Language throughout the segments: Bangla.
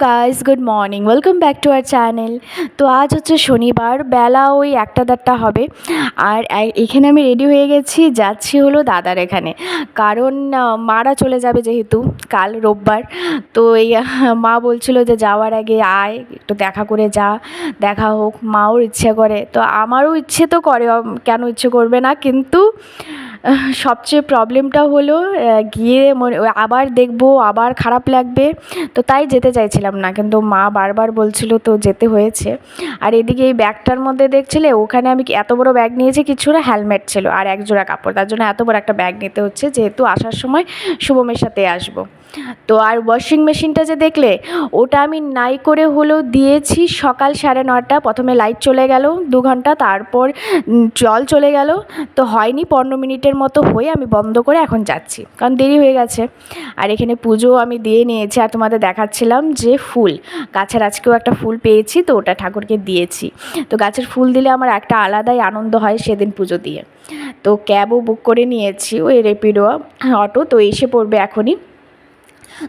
Guys, good morning, welcome back to our channel. তো আজ হচ্ছে শনিবার, বেলা ওই 1টা হবে। আর এখানে আমি রেডি হয়ে গেছি, যাচ্ছি হলো দাদার এখানে। কারণ মারা চলে যাবে যেহেতু কাল রোববার। তো এই মা বলছিল যে যাওয়ার আগে আয়, একটু দেখা করে যা, দেখা হোক। মাও ইচ্ছে করে, তো আমারও ইচ্ছে তো করে, কেন ইচ্ছে করবে না। কিন্তু সবচেয়ে প্রবলেমটা হলো গিয়ে আবার দেখবো, আবার খারাপ লাগবে। তো তাই যেতে চাইছিলাম না, কিন্তু মা বারবার বলছিল, তো যেতে হয়েছে। আর এদিকে এই ব্যাগটার মধ্যে দেখছিলে, ওখানে আমি এত বড় ব্যাগ নিয়েছি, কিছু না, হেলমেট ছিল আর এক জোড়া কাপড়, তার জন্য এত বড় একটা ব্যাগ নিতে হচ্ছে, যেহেতু আসার সময় শুভমের সাথে আসবো। তো আর ওয়াশিং মেশিনটা যে দেখলে, ওটা আমি নাই করে হলেও দিয়েছি সকাল 9:30। প্রথমে লাইট চলে গেল 2 ঘন্টা, তারপর জল চলে গেল, তো হয়নি। 15 মিনিটের মতো হয়ে আমি বন্ধ করে এখন যাচ্ছি, কারণ দেরি হয়ে গেছে। আর এখানে পুজো আমি দিয়ে নিয়েছি, আর তোমাদের দেখাচ্ছিলাম যে ফুল গাছের, আজকেও একটা ফুল পেয়েছি, তো ওটা ঠাকুরকে দিয়েছি। তো গাছের ফুল দিলে আমার একটা আলাদাই আনন্দ হয় সেদিন পুজো দিয়ে। তো ক্যাবও বুক করে নিয়েছি, ওই র্যাপিডো অটো, তো এসে পড়বে এখনই।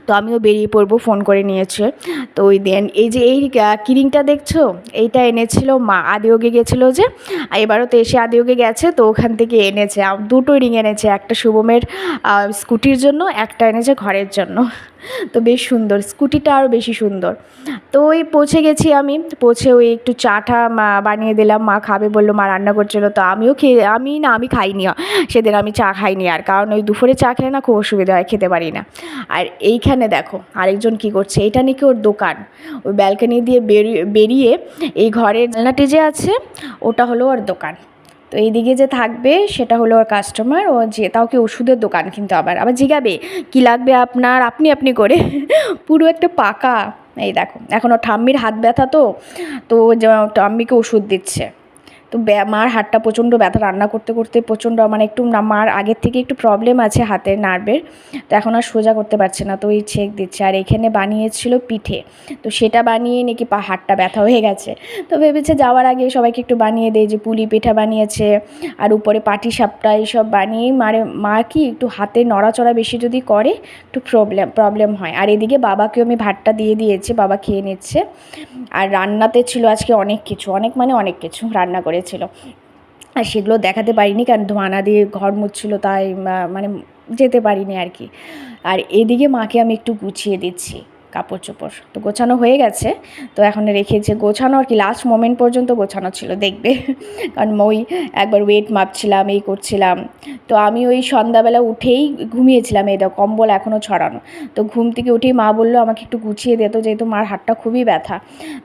তো আমিও বেরিয়ে পড়বো, ফোন করে নিয়েছে। তো ওই দেন এই যে এই কিরিংটা দেখছো, এইটা এনেছিল মা, আদিয়োগে গেছিলো যে, এবারও তো এসে আদিয়োগে গেছে, তো ওখান থেকে এনেছে। দুটো রিং এনেছে, একটা শুভমের স্কুটির জন্য, একটা এনেছে ঘরের জন্য। তো বেশ সুন্দর, স্কুটিটা আরও বেশি সুন্দর। তো ওই পৌঁছে গেছি আমি, পৌঁছে ওই একটু চাটা বানিয়ে দিলাম, মা খাবে বললো, মা রান্না করছিলো। তো আমিও আমি খাইনি সেদিন, আমি চা খাইনি আর, কারণ ওই দুপুরে চা খেলে না খুব অসুবিধা হয়, খেতে পারি না। আর এইখানে দেখো আরেকজন কি করছে, এটা নাকি ওর দোকান। ওই ব্যালকনি দিয়ে বেরিয়ে এই ঘরের জানলাটি যে আছে, ওটা হলো ওর দোকান। তো এইদিকে যে থাকবে সেটা হলো ওর কাস্টমার, ও যে তাও কি ওষুধের দোকান, কিন্তু আবার জিগাবে কি লাগবে আপনার, আপনি করে পুরো একটা পাকা। এই দেখো, এখন ওর ঠাম্মির হাত ব্যথা, তো তো ঠাম্মিকে ওষুধ দিচ্ছে। তো মার হাতটা প্রচণ্ড ব্যথা, রান্না করতে করতে প্রচণ্ড, মানে একটু মার আগের থেকে একটু প্রবলেম আছে হাতের নার্ভের, তো এখন আর সোজা করতে পারছে না, তো ওই ছেঁক দিচ্ছে। আর এখানে বানিয়েছিল পিঠে, তো সেটা বানিয়ে নাকি হাতটা ব্যথা হয়ে গেছে। তো ভেবেছে যাওয়ার আগে সবাইকে একটু বানিয়ে দেয়, যে পুলি পিঠা বানিয়েছে, আর উপরে পাটি সাপটা, এইসব বানিয়েই মা কি একটু হাতে নড়াচড়া বেশি যদি করে একটু প্রবলেম হয়। আর এদিকে বাবাকেও আমি ভাতটা দিয়ে দিয়েছি, বাবা খেয়ে নিচ্ছে। আর রান্নাতে ছিল আজকে অনেক কিছু, অনেক কিছু রান্না করেছিল, আর সেগুলো দেখাতে পারিনি, কারণ ধোঁয়ানা দিয়ে ঘর মুছছিল, তাই মানে যেতে পারিনি আর কি। আর এদিকে মাকে আমি একটু গুছিয়ে দিচ্ছি কাপড় চোপড়, তো গোছানো হয়ে গেছে। তো এখন রেখেছে গোছানো আর কি, লাস্ট মোমেন্ট পর্যন্ত গোছানো ছিল, দেখবে। কারণ ওই একবার ওয়েট মাপছিলাম, এই করছিলাম। তো আমি ওই সন্ধ্যাবেলা উঠেই ঘুমিয়েছিলাম, এই দাও কম্বল এখনও ছড়ানো। তো ঘুম থেকে উঠেই মা বললো আমাকে একটু গুছিয়ে দে, তো যেহেতু মার হাতটা খুবই ব্যথা,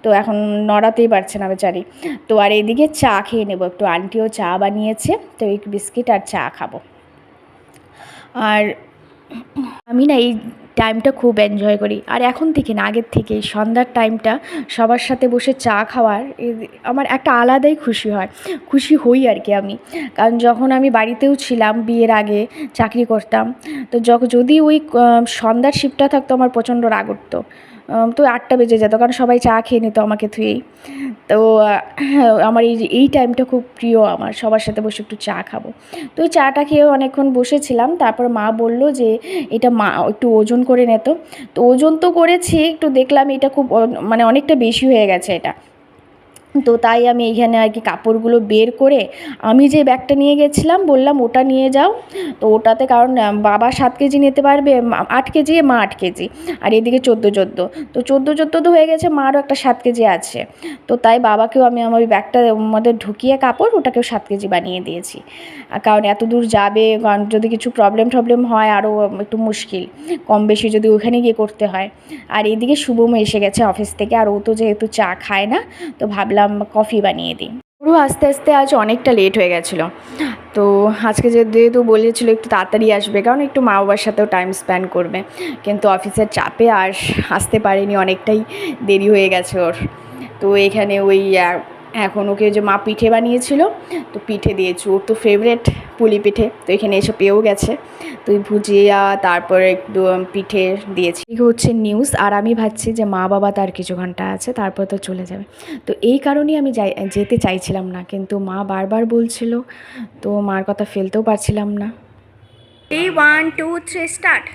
তো এখন নড়াতেই পারছে না বেচারি। তো আর এদিকে চা খেয়ে নেবো একটু, আন্টিও চা বানিয়েছে, তো এই বিস্কিট আর চা খাবো। আর আমি না এই টাইমটা খুব এনজয় করি, আর এখন থেকে না, আগের থেকে সন্ধ্যার টাইমটা সবার সাথে বসে চা খাওয়ার আমার একটা আলাদাই খুশি হই আর কি আমি। কারণ যখন আমি বাড়িতেও ছিলাম বিয়ের আগে, চাকরি করতাম, তো যদি ওই সন্ধ্যার শিফটটা থাকতো, আমার প্রচণ্ড রাগ উঠতো। তো 8টা বেজে যেত, কারণ সবাই চা খেয়ে নিত আমাকে থুয়েই। তো আমার এই টাইমটা খুব প্রিয়, আমার সবার সাথে বসে একটু চা খাবো। তো ওই চাটা খেয়েও অনেকক্ষণ বসেছিলাম, তারপর মা বলল যে এটা মা একটু ওজন করে নিত। তো ওজন তো করেছি, একটু দেখলাম এটা খুব মানে অনেকটা বেশি হয়ে গেছে এটা। তো তাই আমি এইখানে আর কি কাপড়গুলো বের করে, আমি যে ব্যাগটা নিয়ে গেছিলাম বললাম ওটা নিয়ে যাও। তো ওটাতে, কারণ বাবা 7 কেজি নিতে পারবে, 8 কেজি, মা 8 কেজি, আর এদিকে 14 তো 14 তো হয়ে গেছে, মারও একটা 7 কেজি আছে। তো তাই বাবাকেও আমি আমার ওই ব্যাগটার মধ্যে ঢুকিয়ে কাপড়, ওটাকেও 7 কেজি বানিয়ে দিয়েছি। কারণ এত দূর যাবে, কারণ যদি কিছু প্রবলেম হয় আরও একটু মুশকিল, কম বেশি যদি ওখানে গিয়ে করতে হয়। আর এইদিকে শুভমও এসে গেছে অফিস থেকে, আর ও তো যেহেতু চা খায় না, তো ভাবলাম কফি বানিয়ে দিই। পুরো আস্তে আস্তে আজ অনেকটা লেট হয়ে গেছিলো। তো আজকে যেহেতু বলেছিল একটু তাড়াতাড়ি আসবে, কারণ একটু মা বাবার সাথেও টাইম স্পেন্ড করবে, কিন্তু অফিসের চাপে আর আসতে পারেনি, অনেকটাই দেরি হয়ে গেছে ওর। তো এখানে ওই এখন ওকে যে মা পিঠে বানিয়েছিল, তো পিঠে দিয়েছি, ওর তো ফেভারেট পুলি পিঠে, তো এখানে এসে পেয়েও গেছে। তো ভুজিয়া, তারপরে একটু পিঠে দিয়েছি। এগুলো হচ্ছে নিউজ। আর আমি ভাবছি যে মা বাবা তার কিছু ঘন্টা আছে, তারপর তো চলে যাবে। তো এই কারণেই আমি যেতে চাইছিলাম না, কিন্তু মা বারবার বলছিল, তো মার কথা ফেলতেও পারছিলাম না। 1 2 3 স্টার্ট।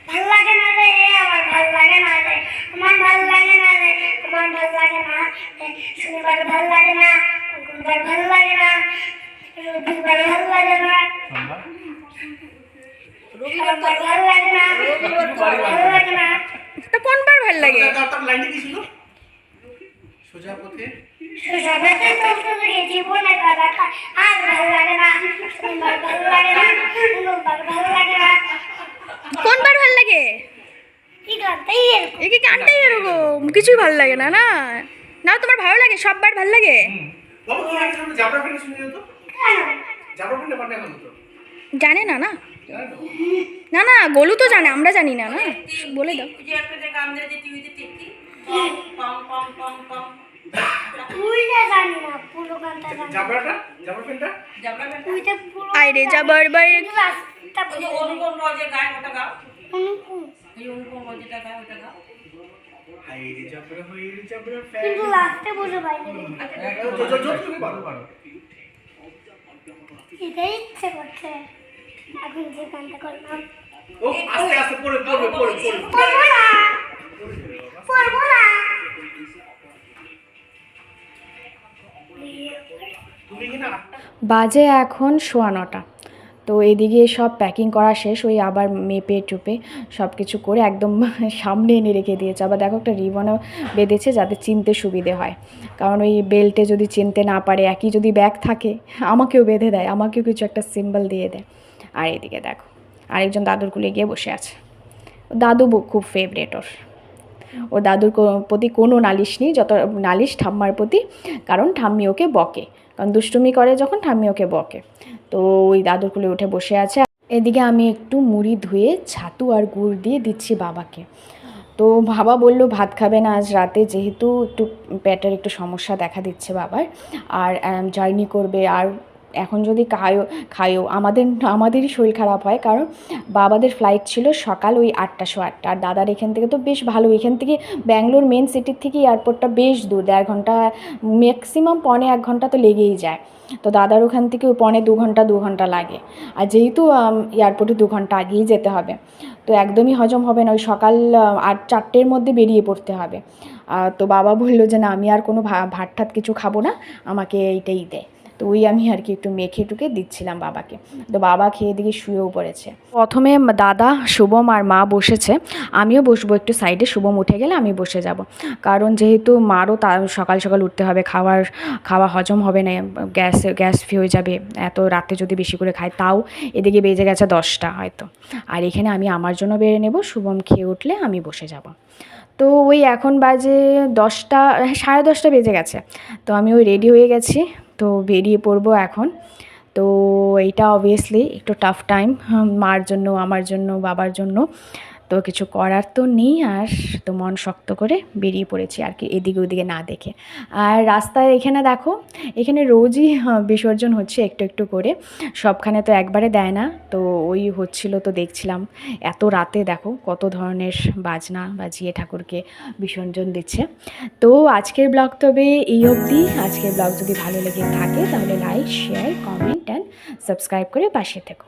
ভাল লাগে না রে, আমার ভাল লাগে না রে, আমার ভাল লাগে না রে, আমার ভাল লাগে না রে, শনিবার ভাল লাগে না, মঙ্গলবার ভাল লাগে না, রবিবার ভাল লাগে না, সোমবার ভাল লাগে না, ভাল লাগে না। তো কোন বার ভাল লাগে? লাইনে কি ছিল? সোজা পথে সবাইকে তো জীবনে কাদা খায় আর ভাল লাগে না, শনিবার ভাল লাগে না, মঙ্গলবার ভাল লাগে না। কোন বার ভাল লাগে? এই গানটাই এরকম। এই কি গানটাই এরকম, কিছুই ভাল লাগে না। না না, তোমার ভালো লাগে, সব বার ভাল লাগে? বাবা কি একটা জাবরা ফ্রেন্ড শুনে যেত? কেন? জাবরা ফ্রেন্ড বানায় এখন তো জানে না না জানো তো? না না, গোলু তো জানে, আমরা জানি না। না বলে দাও। যে একটা যে গান দেয় যে টিভিতে টিকটি পম পম পম পম তুইটা জানি না, পুরো গানটা জানি না। জাবরা ফ্রেন্ডটা জাবলা গান তুইটা পুরো আইরে যাবার বাইরে কিন্তু লাস্টটা ওই যে অনুপম রয় যে গায় ওটা গাও অনুপম। এই অনুপম রয় যেটা গায় ওটা গাও হাইরে জাবরা কিন্তু লাস্টে বুঝে পাইনি। পারো এটাই ইচ্ছে করছে এখন যে গানটা করলাম। ও আস্তে আস্তে পড়বে পড়বো না, পড়বো না। তুমি কি না বাজে এখন 9:15। তো এদিকে সব প্যাকিং করা শেষ, ওই আবার মেপে টুপে সব কিছু করে একদম সামনে এনে রেখে দিয়েছে। আবার দেখো একটা রিবনও বেঁধেছে যাতে চিনতে সুবিধে হয়, কারণ ওই বেল্টে যদি চিনতে না পারে, একই যদি ব্যাগ থাকে আমাকেও বেঁধে দেয়, আমাকেও কিছু একটা সিম্বল দিয়ে দেয়। আর এদিকে দেখো আরেকজন দাদুর কুলে গিয়ে বসে আছে। দাদু খুব ফেভারেট ওর দাদুর প্রতি কোনো নালিশ নেই, যত নালিশ ঠাম্মার প্রতি, কারণ ঠাম্মি ওকে বকে, কারণ দুষ্টুমি করে যখন ঠাম্মি ওকে বকে। তো ওই দাদুর কোলে উঠে বসে আছে। এদিকে আমি একটু মুড়ি ধুয়ে ছাতু আর গুড় দিয়ে দিচ্ছি বাবাকে। তো বাবা বলল ভাত খাবে না আজ রাতে, যেহেতু একটু পেটের একটু সমস্যা দেখা দিচ্ছে বাবার, আর জার্নি করবে, আর এখন যদি খায়ও আমাদেরই শরীর খারাপ হয়, কারণ বাবাদের ফ্লাইট ছিল সকাল ওই 8:08, আর দাদার এখান থেকে তো বেশ ভালো, এখান থেকে ব্যাঙ্গালোর মেন সিটির থেকে এয়ারপোর্টটা বেশ দূর, 1.5 ঘন্টা ম্যাক্সিমাম 1.25 ঘন্টা তো লেগেই যায়। তো দাদার ওখান থেকে 2 ঘন্টা লাগে, আর যেহেতু এয়ারপোর্টে 2 ঘন্টা আগেই যেতে হবে, তো একদমই হজম হবে না, ওই সকাল 4টের মধ্যে বেরিয়ে পড়তে হবে। তো বাবা বললো যে না, আমি আর কোনো ভাত ঠাত কিছু খাবো না, আমাকে এইটাই দেয়। তো ওই আমি আর কি একটু মেখে টুকে দিচ্ছিলাম বাবাকে। তো বাবা খেয়ে দিকে শুয়েও পড়েছে। প্রথমে দাদা, শুভম আর মা বসেছে, আমিও বসবো একটু সাইডে, শুভম উঠে গেলে আমি বসে যাব, কারণ যেহেতু মারও সকাল সকাল উঠতে হবে, খাওয়া হজম হবে না, গ্যাস হয়ে যাবে এত রাতে যদি বেশি করে খায়, তাও এদিকে বেজে গেছে 10টা হয়তো। আর এখানে আমি আমার জন্য বেড়ে নেব, শুভম খেয়ে উঠলে আমি বসে যাব। তো ওই এখন বাজে 10টা, 10:30 বেজে গেছে। তো আমি ওই রেডি হয়ে গেছি, তো বেরিয়ে পড়বো এখন। তো এইটা অবভিয়াসলি একটু টাফ টাইম মার জন্য, আমার জন্য, বাবার জন্য, তো কিছু করার তো নেই, আর তো মন শক্ত করে বেরিয়ে পড়েছি আর কি, এদিকে ওদিকে না দেখে। আর রাস্তায় এখানে দেখো, এখানে রোজই বিসর্জন হচ্ছে একটু একটু করে, সবখানে তো একবারে দেয় না, তো ওই হচ্ছিল, তো দেখছিলাম এত রাতে দেখো কত ধরনের বাজনা বাজিয়ে ঠাকুরকে বিসর্জন দিচ্ছে। তো আজকের ব্লগ তবে এই অবধি। আজকের ব্লগ যদি ভালো লেগে থাকে তাহলে like, share, comment and subscribe করে পাশে থেকো।